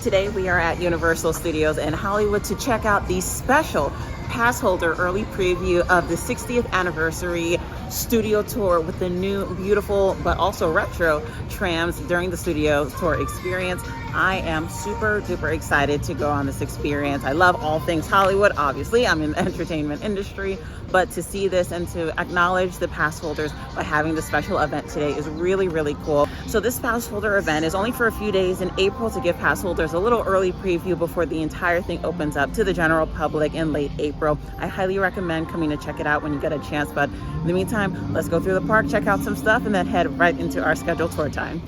Today we are at Universal Studios in Hollywood to check out the special pass holder early preview of the 60th anniversary studio tour with the new beautiful but also retro trams during the studio tour experience. I am super duper excited to go on this experience. I love all things Hollywood, obviously. I'm in the entertainment industry, but to see this and to acknowledge the pass holders by having the special event today is really, really cool. So this pass holder event is only for a few days in April to give pass holders a little early preview before the entire thing opens up to the general public in late April. I highly recommend coming to check it out when you get a chance, but in the meantime, let's go through the park, check out some stuff, and then head right into our scheduled tour time.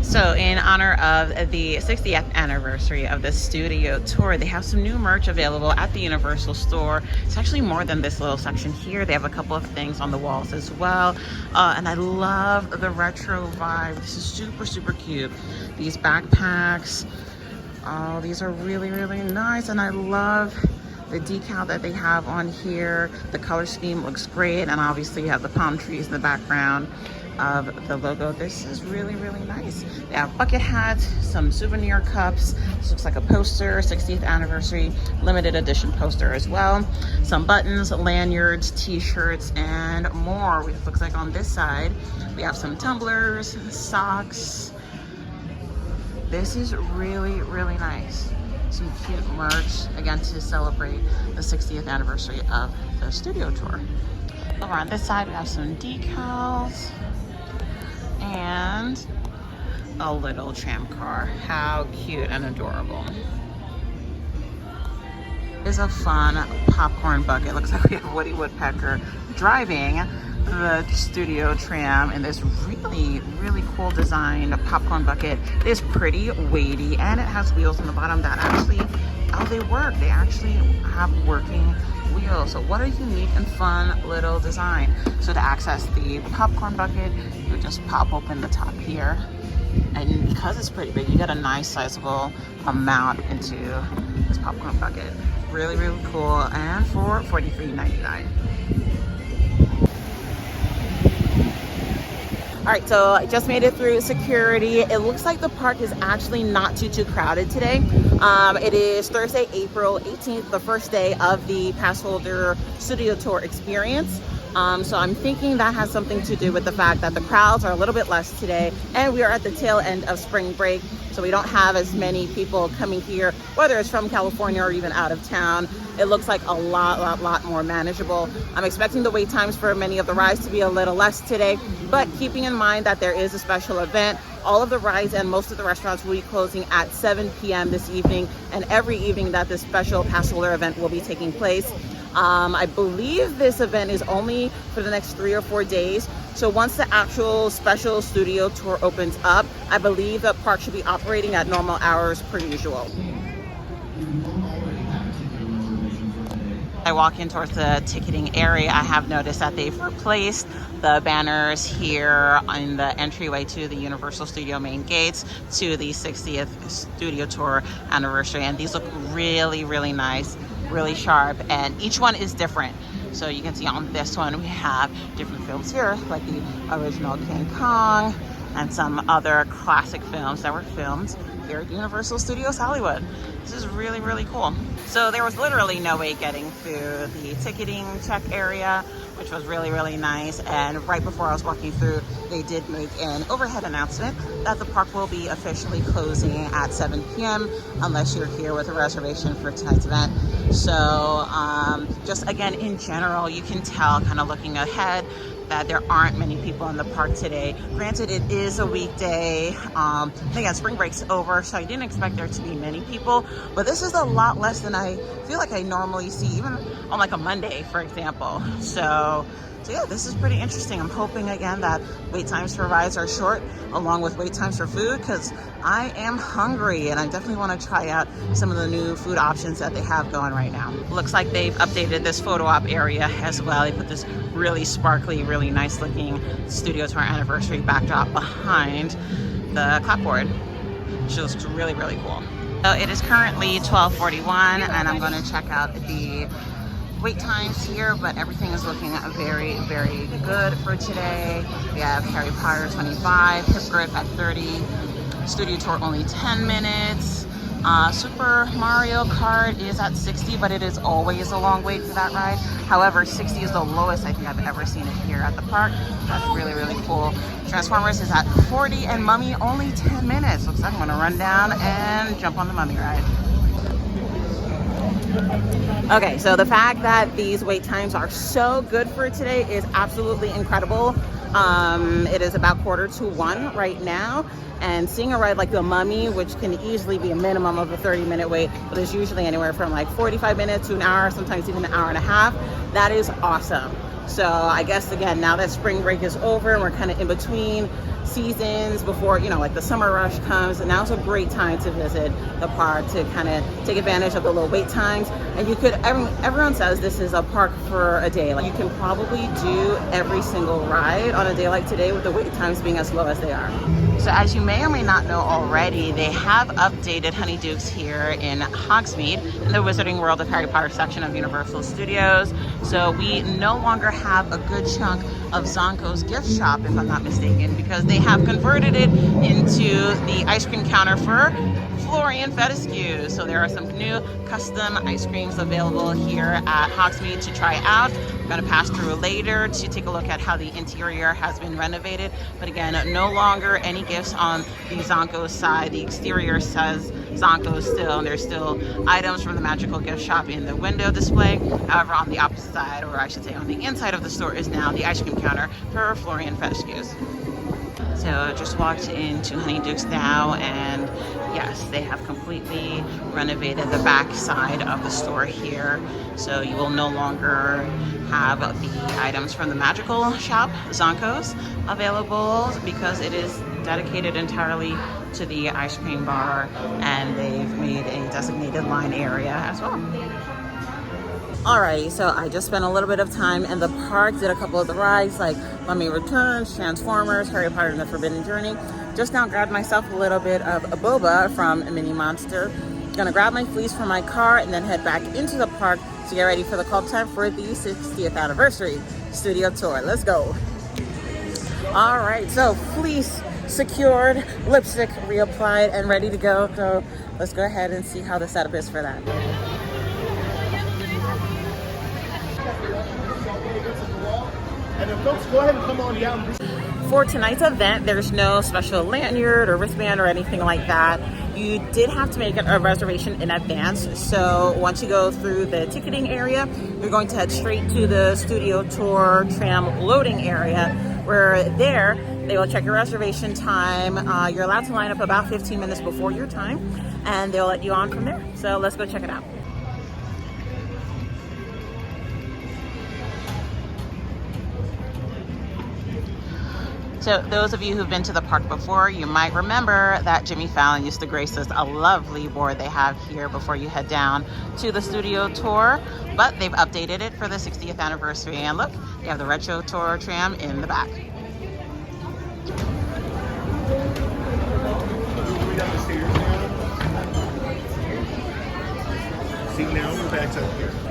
So in honor of the 60th anniversary of the studio tour, they have some new merch available at the Universal store. It's actually more than this little section here. They have a couple of things on the walls as well. And I love the retro vibe. This is super, super cute. These backpacks, oh, these are really, really nice. And I love the decal that they have on here. The color scheme looks great. And obviously you have the palm trees in the background of the logo. This is really, really nice. They have bucket hats, some souvenir cups. This looks like a poster, 60th anniversary limited edition poster as well. Some buttons, lanyards, t-shirts, and more. It looks like on this side we have some tumblers, socks. This is really, really nice. Some cute merch, again, to celebrate the 60th anniversary of the studio tour. Over on this side we have some decals and a little tram car. How cute and adorable. It's a fun popcorn bucket. Looks like we have Woody Woodpecker driving the studio tram in this really, really cool designed popcorn bucket. It is pretty weighty and it has wheels on the bottom that actually, oh, they work. They actually have working wheels. So what a unique and fun little design. So to access the popcorn bucket, you just pop open the top here, and because it's pretty big, you get a nice sizable amount into this popcorn bucket. Really, really cool, and for $43.99. All right, so I just made it through security. It looks like the park is actually not too crowded today. It is Thursday, April 18th, the first day of the pass holder studio tour experience. So I'm thinking that has something to do with the fact that the crowds are a little bit less today, and we are at the tail end of spring break, so we don't have as many people coming here, whether it's from California or even out of town. It looks like a lot more manageable. I'm expecting the wait times for many of the rides to be a little less today, but keeping in mind that there is a special event, all of the rides and most of the restaurants will be closing at 7 p.m. this evening, and every evening that this special pass holder event will be taking place. I believe this event is only for the next 3 or 4 days. So once the actual special studio tour opens up, I believe the park should be operating at normal hours per usual. I walk in towards the ticketing area. I have noticed that they've replaced the banners here in the entryway to the Universal Studio main gates to the 60th studio tour anniversary. And these look really, really nice, really sharp, and each one is different. So you can see on this one we have different films here, like the original King Kong and some other classic films that were filmed here at Universal Studios Hollywood. This is really, really cool. So there was literally no wait getting through the ticketing check area, which was really, really nice. And right before I was walking through, they did make an overhead announcement that the park will be officially closing at 7 p.m. unless you're here with a reservation for tonight's event. So just again, in general, you can tell kind of looking ahead that there aren't many people in the park today. Granted, it is a weekday. Again, spring break's over, so I didn't expect there to be many people, but this is a lot less than I feel like I normally see, even on like a Monday, for example. So yeah, this is pretty interesting. I'm hoping again that wait times for rides are short, along with wait times for food, because I am hungry and I definitely want to try out some of the new food options that they have going right now. Looks like they've updated this photo op area as well. They put this really sparkly, really nice looking studio tour anniversary backdrop behind the clapboard, which looks really, really cool. So it is currently 12:41 and I'm going to check out the wait times here, but everything is looking very, very good for today. We have Harry Potter 25, Hip Grip at 30, Studio Tour only 10 minutes. Super Mario Kart is at 60, but it is always a long wait for that ride. However, 60 is the lowest I think I've ever seen it here at the park. That's really, really cool. Transformers is at 40 and Mummy only 10 minutes. Looks like I'm gonna run down and jump on the Mummy ride. Okay, so the fact that these wait times are so good for today is absolutely incredible. It is about 1:45 right now. And seeing a ride like the Mummy, which can easily be a minimum of a 30-minute wait, but there's usually anywhere from like 45 minutes to an hour, sometimes even an hour and a half, that is awesome. So I guess, again, now that spring break is over and we're kind of in between seasons before, you know, like the summer rush comes, and now's a great time to visit the park to kind of take advantage of the low wait times. And you could, everyone says this is a park for a day. Like, you can probably do every single ride on a day like today with the wait times being as low as they are. So as you may or may not know already, they have updated Honeydukes here in Hogsmeade in the Wizarding World of Harry Potter section of Universal Studios. So we no longer have a good chunk of Zonko's gift shop, if I'm not mistaken, because they have converted it into the ice cream counter for Florian Fetescu. So there are some new custom ice creams available here at Hogsmeade to try out. I'm going to pass through later to take a look at how the interior has been renovated. But again, no longer any gifts on the Zonko side. The exterior says Zonko still, and there's still items from the magical gift shop in the window display. However, on the opposite side, or I should say on the inside of the store, is now the ice cream counter for Florian Fetescu's. So I just walked into Honeydukes now, and yes, they have completely renovated the back side of the store here. So you will no longer have the items from the magical shop, Zonko's, available, because it is dedicated entirely to the ice cream bar, and they've made a designated line area as well. Alrighty, so I just spent a little bit of time in the park, did a couple of the rides like Mummy Returns, Transformers, Harry Potter and the Forbidden Journey. Just now grabbed myself a little bit of a boba from Mini Monster. Gonna grab my fleece from my car and then head back into the park to get ready for the call time for the 60th anniversary studio tour. Let's go. Alright, so fleece secured, lipstick reapplied and ready to go. So let's go ahead and see how the setup is for that. And then folks, go ahead and come on down. For tonight's event, there's no special lanyard or wristband or anything like that. You did have to make a reservation in advance. So once you go through the ticketing area, you're going to head straight to the studio tour tram loading area, where there they will check your reservation time. You're allowed to line up about 15 minutes before your time, and they'll let you on from there. So let's go check it out. So those of you who've been to the park before, you might remember that Jimmy Fallon used to grace us a lovely board they have here before you head down to the studio tour. But they've updated it for the 60th anniversary. And look, you have the retro tour tram in the back.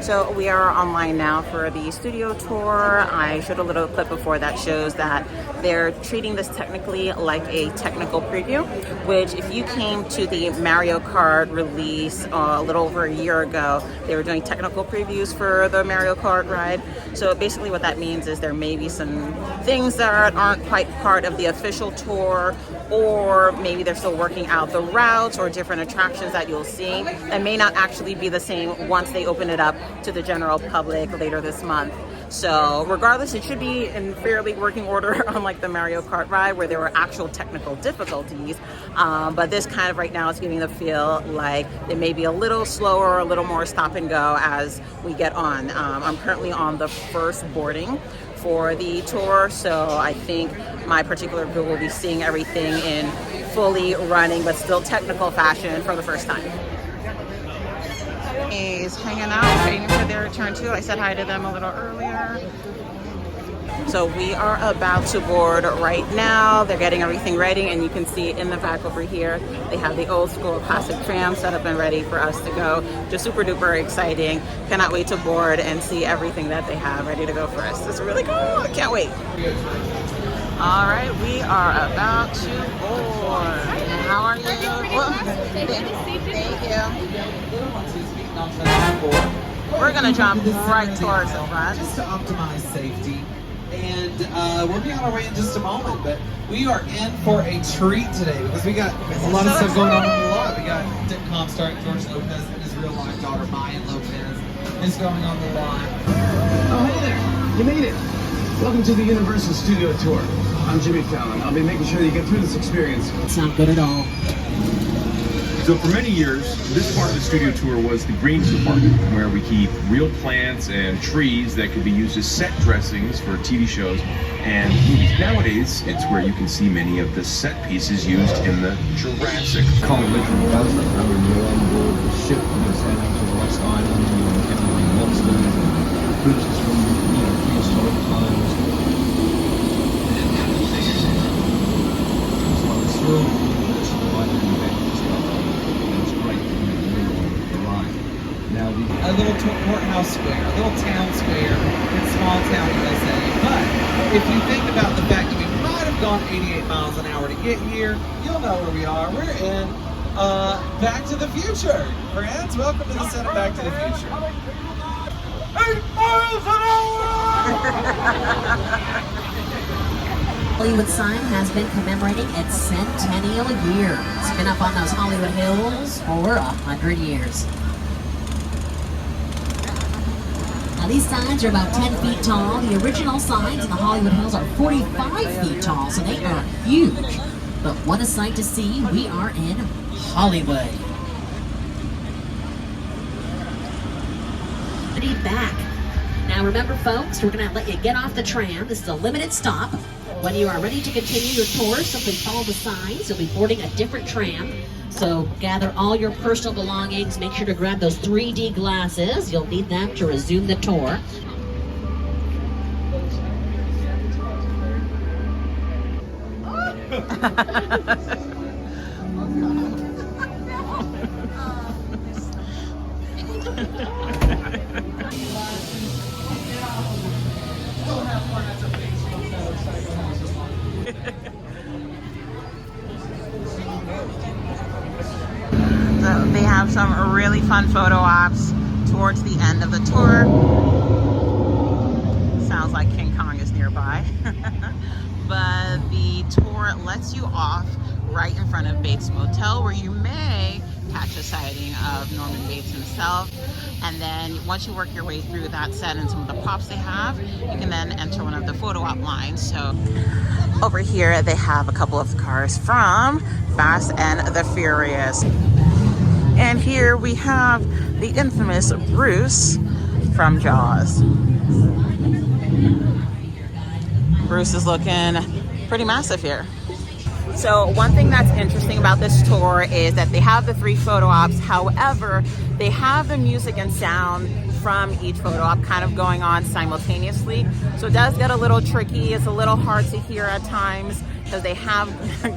So we are online now for the studio tour. I showed a little clip before that shows that they're treating this technically like a technical preview, which if you came to the Mario Kart release a little over a year ago, they were doing technical previews for the Mario Kart ride. So basically what that means is there may be some things that aren't quite part of the official tour, or maybe they're still working out the routes or different attractions that you'll see that may not actually be the same once they open it up to the general public later this month. So regardless, it should be in fairly working order, unlike the Mario Kart ride where there were actual technical difficulties. But this kind of right now is giving the feel like it may be a little slower, a little more stop and go as we get on. I'm currently on the first boarding for the tour, so I think my particular group will be seeing everything in fully running but still technical fashion for the first time. Is hanging out, waiting for their turn too. I said hi to them a little earlier. So we are about to board right now. They're getting everything ready, and you can see in the back over here, they have the old school classic tram set up and ready for us to go. Just super duper exciting. Cannot wait to board and see everything that they have ready to go for us. It's really cool. I can't wait. All right, we are about to board. How are you? Well, thank you. We're gonna jump right towards the front. Just to optimize safety. And we'll be on our way in just a moment, but we are in for a treat today because we got a lot of stuff going on in the lot. We got Dipcom star George Lopez and his real life daughter Mayan Lopez is going on the lot. Oh, hey there! You made it! Welcome to the Universal Studio Tour. I'm Jimmy Fallon. I'll be making sure that you get through this experience. It's not good at all. So for many years, this part of the studio tour was the greens department, where we keep real plants and trees that could be used as set dressings for TV shows and movies. Nowadays, it's where you can see many of the set pieces used in the Jurassic Park. You're on board the ship and you're sailing to the West Island and you're encountering monsters and creatures from prehistoric times. It's like a swirl that's divided in back to stuff. And it's great to be in the middle of the ride. Now A little courthouse square, a little town square in small town USA. But if you think about the fact that we might have gone 88 miles an hour to get here, you'll know where we are. We're in Back to the Future. Friends, welcome to the set of Back to the Future. 8 miles an hour! Hollywood sign has been commemorating its centennial year. It's been up on those Hollywood hills for 100 years. Now these signs are about 10 feet tall. The original signs in the Hollywood hills are 45 feet tall, so they are huge. But what a sight to see. We are in Hollywood. Back. Now remember folks, we're going to let you get off the tram. This is a limited stop. When you are ready to continue your tour, simply follow the signs. You'll be boarding a different tram. So gather all your personal belongings. Make sure to grab those 3D glasses. You'll need them to resume the tour. So they have some really fun photo ops towards the end of the tour. Sounds like King Kong is nearby. But the tour lets you off right in front of Bates Motel, where you may catch a sighting of Norman Bates himself. And then once you work your way through that set and some of the props they have, you can then enter one of the photo op lines. So over here they have a couple of the cars from Fast and the Furious. And here we have the infamous Bruce from Jaws. Bruce is looking pretty massive here. So one thing that's interesting about this tour is that they have the 3 photo ops. However, they have the music and sound from each photo op kind of going on simultaneously. So it does get a little tricky. It's a little hard to hear at times because they have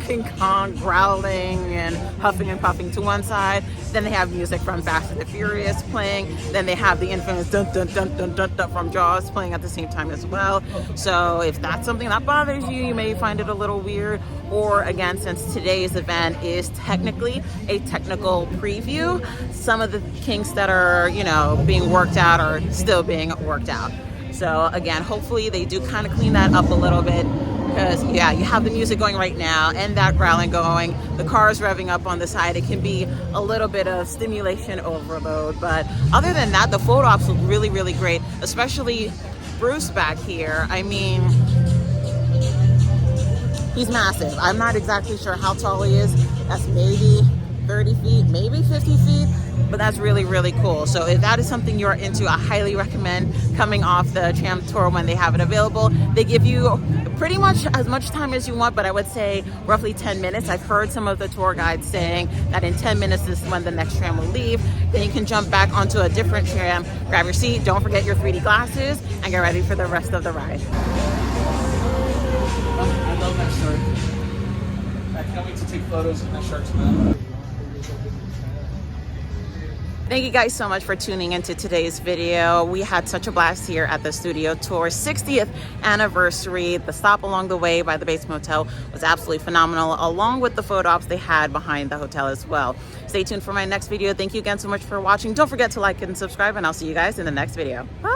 King Kong growling and huffing and puffing to one side. Then they have music from Fast and the Furious playing. Then they have the infamous dun dun dun dun dun dun from Jaws playing at the same time as well. So if that's something that bothers you, you may find it a little weird. Or again, since today's event is technically a technical preview, some of the kinks that are, being worked out are still being worked out. So again, hopefully they do kind of clean that up a little bit. Because yeah, you have the music going right now and that growling going, the cars revving up on the side. It can be a little bit of stimulation overload, but other than that, the photo ops look really, really great, especially Bruce back here. I mean, he's massive. I'm not exactly sure how tall he is. That's maybe 30 feet, maybe 50 feet, but that's really, really cool. So if that is something you're into, I highly recommend coming off the tram tour when they have it available. They give you pretty much as much time as you want, but I would say roughly 10 minutes. I've heard some of the tour guides saying that in 10 minutes is when the next tram will leave. Then you can jump back onto a different tram, grab your seat, don't forget your 3D glasses, and get ready for the rest of the ride. take photos in my shark's mouth. Thank you guys so much for tuning into today's video. We had such a blast here at the studio tour 60th anniversary. The stop along the way by the base motel was absolutely phenomenal, along with the photo ops they had behind the hotel as well. Stay tuned for my next video. Thank you again so much for watching. Don't forget to like and subscribe, and I'll see you guys in the next video. Bye.